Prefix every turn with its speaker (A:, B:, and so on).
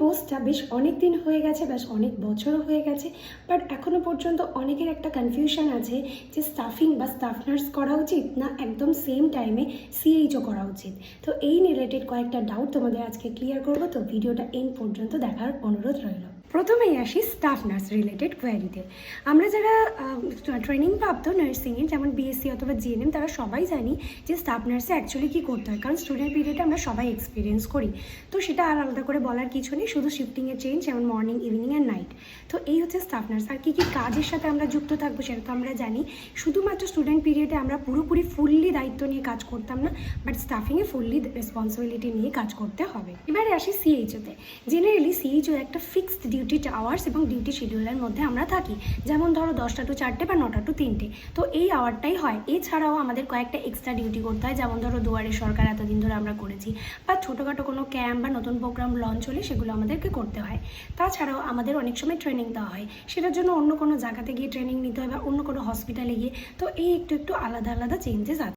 A: পোস্টটা বেশ অনেক দিন হয়ে গেছে, বেশ অনেক বছরও হয়ে গেছে, বাট এখনও পর্যন্ত অনেকের একটা কনফিউশন আছে যে স্টাফিং বা স্টাফ নার্স করা উচিত না একদম সেম টাইমে সিএইচও করা উচিত। তো এই রিলেটেড কয়েকটা ডাউট তোমাদের আজকে ক্লিয়ার করবো, তো ভিডিওটা এন্ড পর্যন্ত দেখার অনুরোধ রইল। প্রথমেই আসি স্টাফ নার্স রিলেটেড কোয়ারিতে। আমরা যারা ট্রেনিং প্রাপ্ত নার্সিংয়ের, যেমন বিএসসি অথবা জিএনএম, তারা সবাই জানি যে স্টাফ নার্সে অ্যাকচুয়ালি কী করতে হয়, কারণ স্টুডেন্ট পিরিয়ডে আমরা সবাই এক্সপিরিয়েন্স করি। তো সেটা আর আলাদা করে বলার কিছু নেই, শুধু শিফটিংয়ের চেঞ্জ, যেমন মর্নিং, ইভিনিং অ্যান্ড নাইট। তো এই হচ্ছে স্টাফ নার্স। আর কী কী কাজের সাথে আমরা যুক্ত থাকবো সেটা তো আমরা জানি। শুধুমাত্র স্টুডেন্ট পিরিয়ডে আমরা পুরোপুরি ফুললি দায়িত্ব নিয়ে কাজ করতাম না, বাট স্টাফিংয়ে ফুললি রেসপন্সিবিলিটি নিয়ে কাজ করতে হবে। এবারে আসি সিএইচওতে। জেনারেলি সিএইচও একটা ফিক্সড ডিউটি আওয়ার্স এবং ডিউটি শিডিউলের মধ্যে আমরা থাকি, যেমন ধরো 10টা টু 4টে বা 9টা টু 3টে। তো এই আওয়ারটাই হয়। এছাড়াও আমাদের কয়েকটা এক্সট্রা ডিউটি করতে হয়, যেমন ধরো দুয়ারে সরকার এতদিন ধরে আমরা করেছি, বা ছোটোখাটো কোনো ক্যাম্প বা নতুন প্রোগ্রাম লঞ্চ হলে সেগুলো আমাদেরকে করতে হয়। তাছাড়াও আমাদের অনেক সময় ট্রেনিং দেওয়া হয়, সেটার জন্য অন্য কোনো জায়গাতে গিয়ে ট্রেনিং নিতে হয় বা অন্য কোনো হসপিটালে গিয়ে। তো এই একটু একটু আলাদা আলাদা চেঞ্জেস আছে।